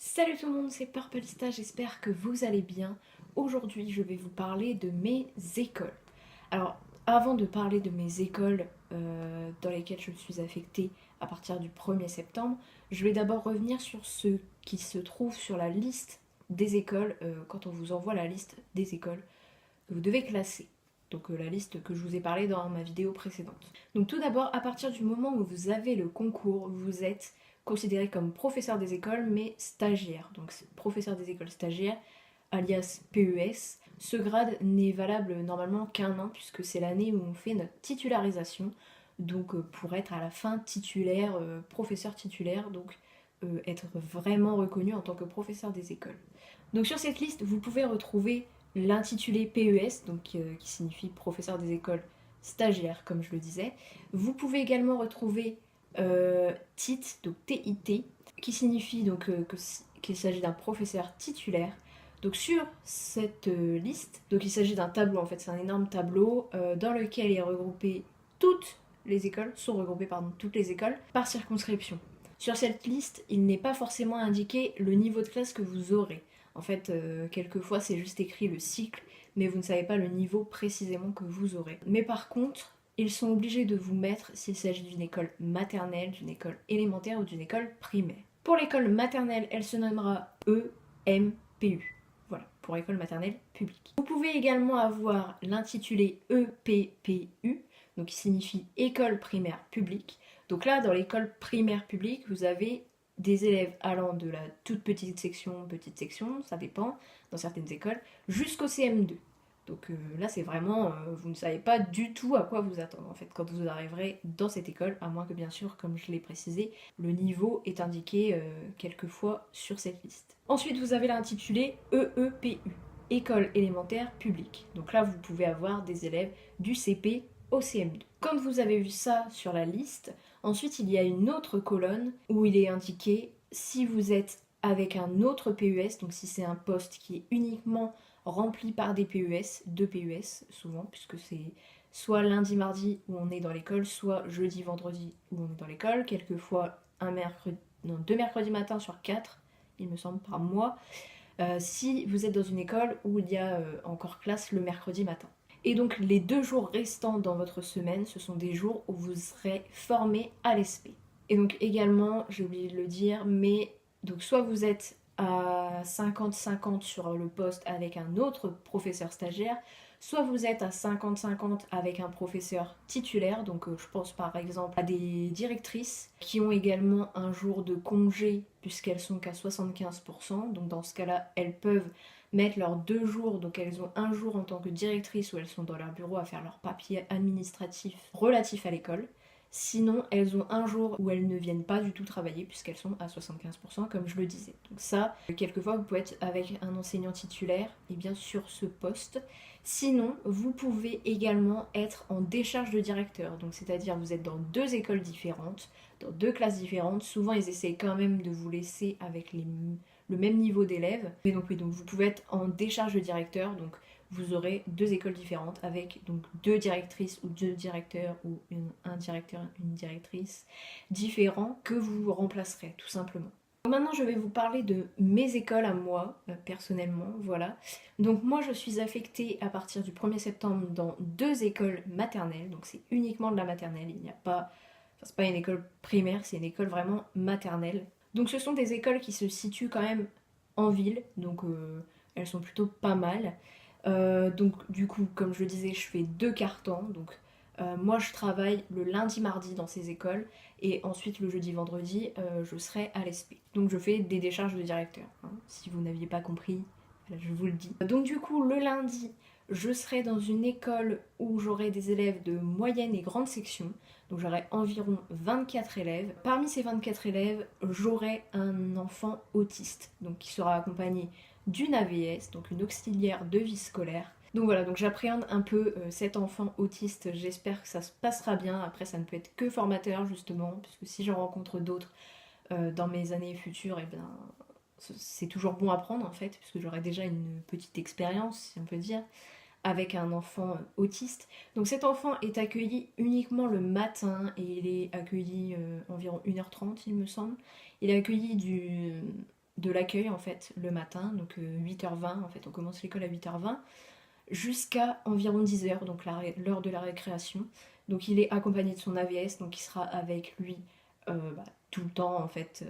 Salut tout le monde, c'est Purplista, j'espère que vous allez bien. Aujourd'hui, je vais vous parler de mes écoles. Alors, avant de parler de mes écoles dans lesquelles je suis affectée à partir du 1er septembre, je vais d'abord revenir sur ce qui se trouve sur la liste des écoles quand on vous envoie la liste des écoles que vous devez classer. Donc la liste que je vous ai parlé dans ma vidéo précédente. Donc tout d'abord, à partir du moment où vous avez le concours, vous êtes considéré comme professeur des écoles, mais stagiaire. Donc professeur des écoles stagiaire, alias PES. Ce grade n'est valable normalement qu'un an, puisque c'est l'année où on fait notre titularisation. Donc pour être à la fin titulaire, professeur titulaire, donc être vraiment reconnu en tant que professeur des écoles. Donc sur cette liste, vous pouvez retrouver l'intitulé PES, donc qui signifie professeur des écoles stagiaires, comme je le disais. Vous pouvez également retrouver TIT, donc TIT, qui signifie donc qu'il s'agit d'un professeur titulaire. Donc sur cette liste, donc il s'agit d'un tableau, en fait c'est un énorme tableau dans lequel est regroupé toutes les écoles, sont regroupées pardon, toutes les écoles par circonscription. Sur cette liste, il n'est pas forcément indiqué le niveau de classe que vous aurez. En fait, quelquefois c'est juste écrit le cycle, mais vous ne savez pas le niveau précisément que vous aurez. Mais par contre, ils sont obligés de vous mettre s'il s'agit d'une école maternelle, d'une école élémentaire ou d'une école primaire. Pour l'école maternelle, elle se nommera EMPU. Voilà, pour école maternelle publique. Vous pouvez également avoir l'intitulé EPPU, donc qui signifie école primaire publique. Donc là, dans l'école primaire publique, vous avez des élèves allant de la toute petite section, ça dépend, dans certaines écoles, jusqu'au CM2. Donc là, c'est vraiment, vous ne savez pas du tout à quoi vous attendre en fait quand vous arriverez dans cette école, à moins que bien sûr, comme je l'ai précisé, le niveau est indiqué quelquefois sur cette liste. Ensuite, vous avez l'intitulé EEPU, école élémentaire publique. Donc là, vous pouvez avoir des élèves du CP au CM2. Quand vous avez vu ça sur la liste, ensuite il y a une autre colonne où il est indiqué si vous êtes avec un autre PES, donc si c'est un poste qui est uniquement rempli par des PES, deux PES souvent, puisque c'est soit lundi, mardi où on est dans l'école, soit jeudi, vendredi où on est dans l'école, quelquefois deux mercredis matins sur 4, il me semble, par mois, si vous êtes dans une école où il y a encore classe le mercredi matin. Et donc les 2 jours restants dans votre semaine, ce sont des jours où vous serez formé à l'ESP. Et donc également, j'ai oublié de le dire, mais donc soit vous êtes à 50-50 sur le poste avec un autre professeur stagiaire, soit vous êtes à 50-50 avec un professeur titulaire, donc je pense par exemple à des directrices qui ont également un jour de congé puisqu'elles sont qu'à 75%, donc dans ce cas-là, elles peuvent mettre leurs 2 jours, donc elles ont un jour en tant que directrice où elles sont dans leur bureau à faire leurs papiers administratifs relatifs à l'école. Sinon, elles ont un jour où elles ne viennent pas du tout travailler puisqu'elles sont à 75% comme je le disais. Donc ça, quelquefois vous pouvez être avec un enseignant titulaire et bien sur ce poste. Sinon, vous pouvez également être en décharge de directeur. Donc c'est-à-dire vous êtes dans 2 écoles différentes, dans 2 classes différentes. Souvent ils essaient quand même de vous laisser avec le même niveau d'élèves. Mais donc oui, donc vous pouvez être en décharge de directeur, donc vous aurez 2 écoles différentes avec donc 2 directrices ou 2 directeurs ou un directeur, une directrice différents que vous remplacerez tout simplement. Maintenant, je vais vous parler de mes écoles à moi, personnellement, voilà. Donc moi, je suis affectée à partir du 1er septembre dans 2 écoles maternelles, donc c'est uniquement de la maternelle, il n'y a pas... Enfin, c'est pas une école primaire, c'est une école vraiment maternelle. Donc ce sont des écoles qui se situent quand même en ville, donc elles sont plutôt pas mal. Donc du coup, comme je le disais, je fais 2 cartons, donc moi je travaille le lundi mardi dans ces écoles et ensuite le jeudi vendredi je serai à l'ESP. Donc je fais des décharges de directeur, hein, si vous n'aviez pas compris, voilà, je vous le dis. Donc du coup le lundi je serai dans une école où j'aurai des élèves de moyenne et grande section, donc j'aurai environ 24 élèves. Parmi ces 24 élèves, j'aurai un enfant autiste, donc qui sera accompagné d'une AVS, donc une auxiliaire de vie scolaire. Donc voilà, donc j'appréhende un peu cet enfant autiste, j'espère que ça se passera bien. Après ça ne peut être que formateur justement, puisque si j'en rencontre d'autres dans mes années futures, et bien c'est toujours bon à prendre en fait, puisque j'aurai déjà une petite expérience, si on peut dire, avec un enfant autiste. Donc cet enfant est accueilli uniquement le matin et il est accueilli environ 1h30 il me semble. Il est accueilli de l'accueil en fait le matin, donc 8h20 en fait, on commence l'école à 8h20 jusqu'à environ 10h, donc l'heure de la récréation. Donc il est accompagné de son AVS, donc il sera avec lui tout le temps en fait,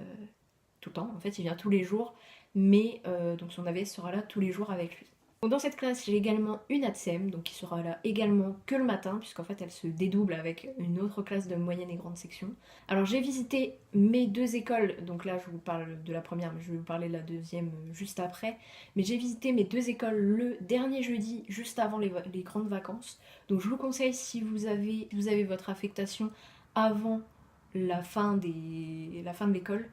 tout le temps en fait, il vient tous les jours, mais donc son AVS sera là tous les jours avec lui. Donc dans cette classe, j'ai également une ATSEM, donc qui sera là également que le matin, puisqu'en fait elle se dédouble avec une autre classe de moyenne et grande section. Alors j'ai visité mes deux écoles, donc là je vous parle de la première, mais je vais vous parler de la deuxième juste après. Mais j'ai visité mes deux écoles le dernier jeudi, juste avant les grandes vacances. Donc je vous conseille, si vous avez votre affectation avant la fin de l'école,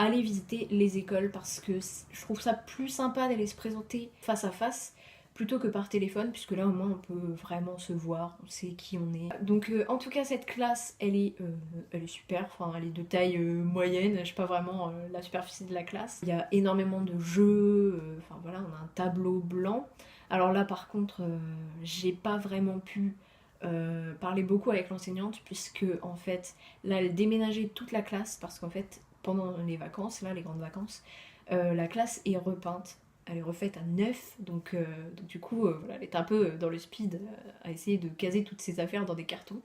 aller visiter les écoles parce que je trouve ça plus sympa d'aller se présenter face à face plutôt que par téléphone, puisque là au moins on peut vraiment se voir, on sait qui on est. Donc en tout cas cette classe elle est super, enfin elle est de taille moyenne, je sais pas vraiment la superficie de la classe. Il y a énormément de jeux, enfin voilà, on a un tableau blanc. Alors là par contre j'ai pas vraiment pu parler beaucoup avec l'enseignante puisque en fait là elle déménageait toute la classe parce qu'en fait pendant les vacances, là les grandes vacances, la classe est repeinte, elle est refaite à neuf, donc du coup voilà, elle est un peu dans le speed à essayer de caser toutes ses affaires dans des cartons.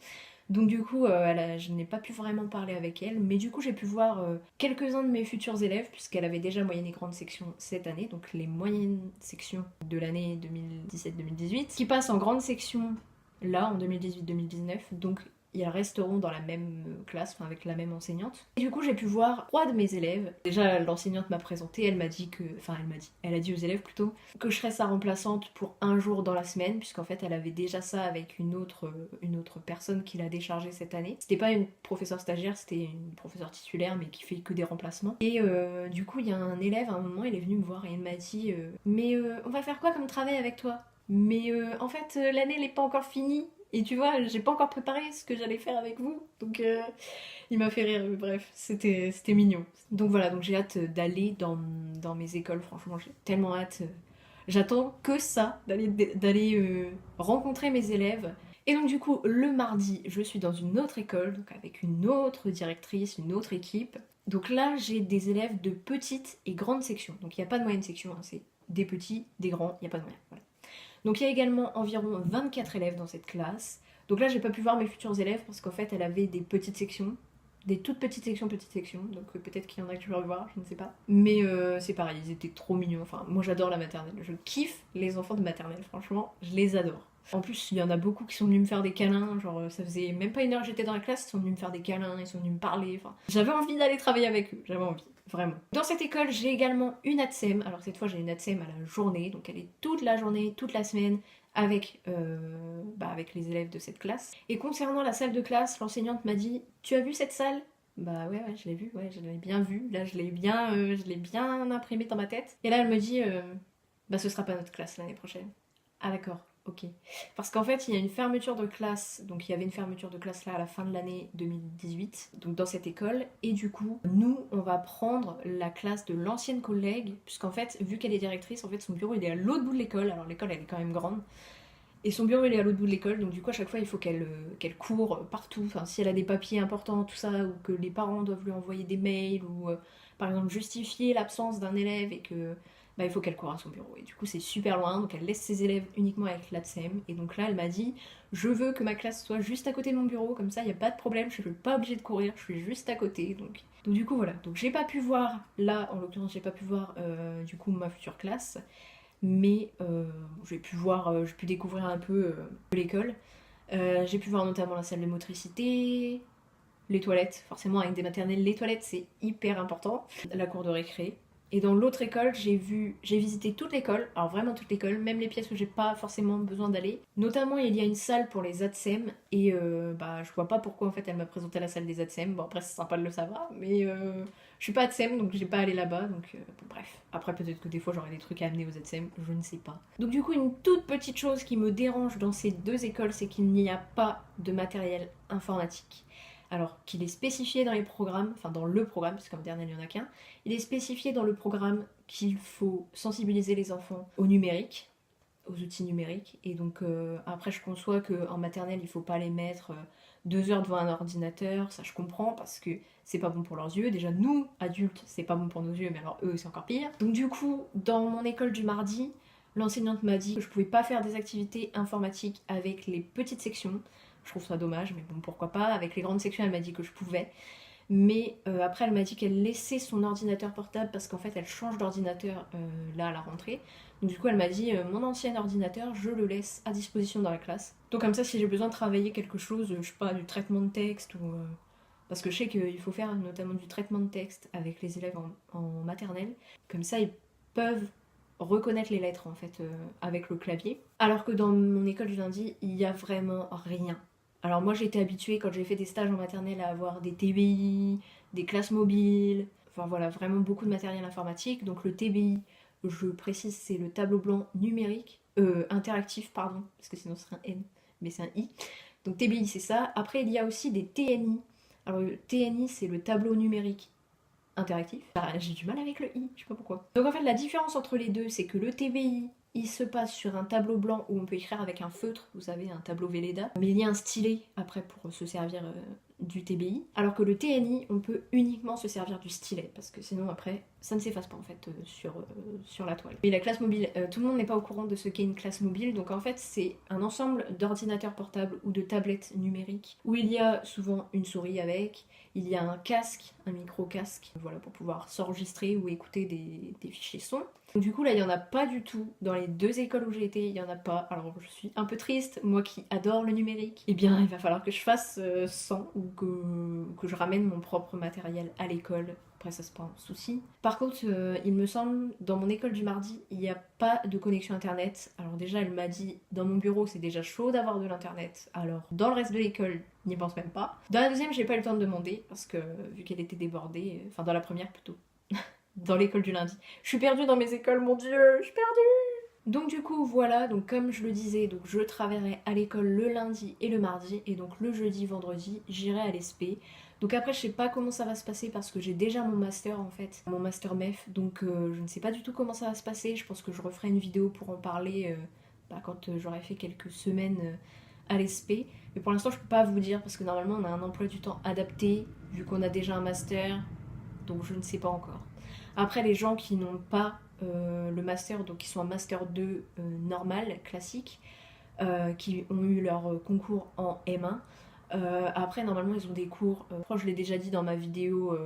Donc du coup je n'ai pas pu vraiment parler avec elle, mais du coup j'ai pu voir quelques-uns de mes futurs élèves puisqu'elle avait déjà moyenne et grande section cette année, donc les moyennes sections de l'année 2017-2018 qui passent en grande section là en 2018-2019, donc ils resteront dans la même classe, enfin avec la même enseignante. Et du coup, j'ai pu voir trois de mes élèves. Déjà, l'enseignante m'a présenté, elle m'a dit que... Enfin, elle a dit aux élèves plutôt, que je serais sa remplaçante pour un jour dans la semaine, puisqu'en fait, elle avait déjà ça avec une autre personne qui l'a déchargée cette année. C'était pas une professeure stagiaire, c'était une professeure titulaire, mais qui fait que des remplacements. Et du coup, il y a un élève, à un moment, il est venu me voir et il m'a dit mais on va faire quoi comme travail avec toi? Mais en fait, l'année, elle est pas encore finie. Et tu vois, j'ai pas encore préparé ce que j'allais faire avec vous. Donc il m'a fait rire, bref, c'était mignon. Donc voilà, donc j'ai hâte d'aller dans mes écoles, franchement, j'ai tellement hâte. J'attends que ça, d'aller rencontrer mes élèves. Et donc du coup, le mardi, je suis dans une autre école, donc avec une autre directrice, une autre équipe. Donc là, j'ai des élèves de petites et grandes sections. Donc il n'y a pas de moyenne section, hein, c'est des petits, des grands, il n'y a pas de moyenne. Voilà. Donc il y a également environ 24 élèves dans cette classe. Donc là, j'ai pas pu voir mes futurs élèves parce qu'en fait, elle avait des petites sections, des toutes petites sections. Donc peut-être qu'il y en a que je vais revoir, je ne sais pas. Mais c'est pareil, ils étaient trop mignons. Enfin, moi j'adore la maternelle. Je kiffe les enfants de maternelle, franchement, je les adore. En plus, il y en a beaucoup qui sont venus me faire des câlins. Genre, ça faisait même pas une heure que j'étais dans la classe, ils sont venus me faire des câlins, ils sont venus me parler. Enfin, j'avais envie d'aller travailler avec eux, j'avais envie. Vraiment. Dans cette école, j'ai également une ATSEM. Alors cette fois, j'ai une ATSEM à la journée, donc elle est toute la journée, toute la semaine avec les élèves de cette classe. Et concernant la salle de classe, l'enseignante m'a dit tu as vu cette salle? Bah ouais, je l'ai vue, ouais, je l'ai bien vue. Là, je l'ai bien imprimé dans ma tête. Et là, elle me dit bah ce sera pas notre classe l'année prochaine. Ah d'accord. Ok. Parce qu'en fait, il y a une fermeture de classe, donc il y avait une fermeture de classe là à la fin de l'année 2018, donc dans cette école, et du coup, nous, on va prendre la classe de l'ancienne collègue, puisqu'en fait, vu qu'elle est directrice, en fait, son bureau il est à l'autre bout de l'école, alors l'école elle est quand même grande, et son bureau il est à l'autre bout de l'école, donc du coup, à chaque fois, il faut qu'elle court partout, enfin, si elle a des papiers importants, tout ça, ou que les parents doivent lui envoyer des mails, ou par exemple justifier l'absence d'un élève et que il faut qu'elle court à son bureau. Et du coup, c'est super loin, donc elle laisse ses élèves uniquement avec l'ATSEM. Et donc là, elle m'a dit je veux que ma classe soit juste à côté de mon bureau, comme ça, il n'y a pas de problème, je ne suis pas obligée de courir, je suis juste à côté. Donc du coup, voilà. Donc j'ai pas pu voir, là, en l'occurrence, j'ai pas pu voir du coup ma future classe, mais j'ai pu découvrir un peu l'école. J'ai pu voir notamment la salle de motricité, les toilettes, forcément avec des maternelles, les toilettes c'est hyper important, la cour de récré. Et dans l'autre école, j'ai visité toute l'école, alors vraiment toute l'école, même les pièces où j'ai pas forcément besoin d'aller. Notamment, il y a une salle pour les ATSEM, et je vois pas pourquoi en fait elle m'a présenté la salle des ATSEM. Bon, après, c'est sympa de le savoir, mais je suis pas ATSEM, donc j'ai pas allé là-bas, donc bon, bref. Après, peut-être que des fois j'aurai des trucs à amener aux ATSEM, je ne sais pas. Donc, du coup, une toute petite chose qui me dérange dans ces deux écoles, c'est qu'il n'y a pas de matériel informatique. Alors qu'il est spécifié dans les programmes, enfin dans le programme, parce qu'en dernier il n'y en a qu'un, il est spécifié dans le programme qu'il faut sensibiliser les enfants au numérique. aux outils numériques. Et donc après je conçois qu'en maternelle il faut pas les mettre 2 heures devant un ordinateur, ça je comprends parce que c'est pas bon pour leurs yeux. Déjà nous, adultes, c'est pas bon pour nos yeux, mais alors eux c'est encore pire. Donc du coup, dans mon école du mardi, l'enseignante m'a dit que je pouvais pas faire des activités informatiques avec les petites sections. Je trouve ça dommage, mais bon pourquoi pas. Avec les grandes sections elle m'a dit que je pouvais. Mais après, elle m'a dit qu'elle laissait son ordinateur portable parce qu'en fait, elle change d'ordinateur là à la rentrée. Donc du coup, elle m'a dit mon ancien ordinateur, je le laisse à disposition dans la classe. Donc comme ça, si j'ai besoin de travailler quelque chose, je sais pas, du traitement de texte ou parce que je sais qu'il faut faire notamment du traitement de texte avec les élèves en maternelle. Comme ça, ils peuvent reconnaître les lettres en fait avec le clavier. Alors que dans mon école du lundi, il y a vraiment rien. Alors moi j'ai été habituée quand j'ai fait des stages en maternelle à avoir des TBI, des classes mobiles, enfin voilà, vraiment beaucoup de matériel informatique. Donc le TBI, je précise, c'est le tableau blanc numérique, interactif pardon, parce que sinon ce serait un N, mais c'est un I. Donc TBI c'est ça. Après il y a aussi des TNI. Alors le TNI c'est le tableau numérique interactif. J'ai du mal avec le I, je sais pas pourquoi. Donc en fait la différence entre les deux c'est que le TBI il se passe sur un tableau blanc où on peut écrire avec un feutre, vous savez, un tableau Velleda, mais il y a un stylet après pour se servir du TBI, alors que le TNI, on peut uniquement se servir du stylet, parce que sinon après, ça ne s'efface pas en fait sur la toile. Et la classe mobile, tout le monde n'est pas au courant de ce qu'est une classe mobile, donc en fait c'est un ensemble d'ordinateurs portables ou de tablettes numériques, où il y a souvent une souris avec, il y a un casque, un micro-casque, voilà, pour pouvoir s'enregistrer ou écouter des fichiers son. Donc du coup là il n'y en a pas du tout dans les 2 écoles où j'ai été, il n'y en a pas. Alors je suis un peu triste, moi qui adore le numérique. Eh bien il va falloir que je fasse sans ou que je ramène mon propre matériel à l'école. Après ça c'est pas un souci. Par contre il me semble dans mon école du mardi il n'y a pas de connexion internet. Alors déjà elle m'a dit dans mon bureau c'est déjà chaud d'avoir de l'internet. Alors dans le reste de l'école n'y pense même pas. Dans la deuxième j'ai pas eu le temps de demander parce que vu qu'elle était débordée, enfin dans la première plutôt. Dans l'école du lundi. Je suis perdue dans mes écoles, mon dieu, je suis perdue. Donc du coup voilà, donc comme je le disais, donc je travaillerai à l'école le lundi et le mardi, et donc le jeudi, vendredi, j'irai à l'ESP. Donc après je sais pas comment ça va se passer parce que j'ai déjà mon master en fait, mon master MEF, donc je ne sais pas du tout comment ça va se passer. Je pense que je referai une vidéo pour en parler quand j'aurai fait quelques semaines à l'ESP. Mais pour l'instant je peux pas vous dire parce que normalement on a un emploi du temps adapté, vu qu'on a déjà un master, donc je ne sais pas encore. Après, les gens qui n'ont pas le master, donc qui sont en master 2 normal, classique, qui ont eu leur concours en M1, après, normalement, ils ont des cours. Je crois que je l'ai déjà dit dans ma vidéo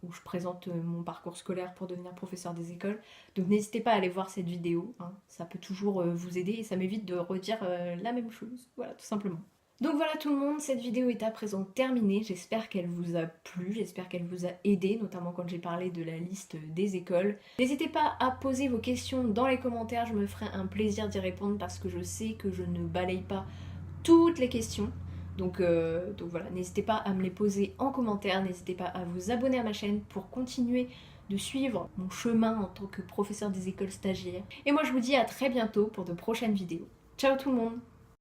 où je présente mon parcours scolaire pour devenir professeur des écoles. Donc n'hésitez pas à aller voir cette vidéo, hein. Ça peut toujours vous aider et ça m'évite de redire la même chose. Voilà, tout simplement. Donc voilà tout le monde, cette vidéo est à présent terminée, j'espère qu'elle vous a plu, j'espère qu'elle vous a aidé, notamment quand j'ai parlé de la liste des écoles. N'hésitez pas à poser vos questions dans les commentaires, je me ferai un plaisir d'y répondre parce que je sais que je ne balaye pas toutes les questions. Donc voilà, n'hésitez pas à me les poser en commentaire, n'hésitez pas à vous abonner à ma chaîne pour continuer de suivre mon chemin en tant que professeur des écoles stagiaires. Et moi je vous dis à très bientôt pour de prochaines vidéos. Ciao tout le monde!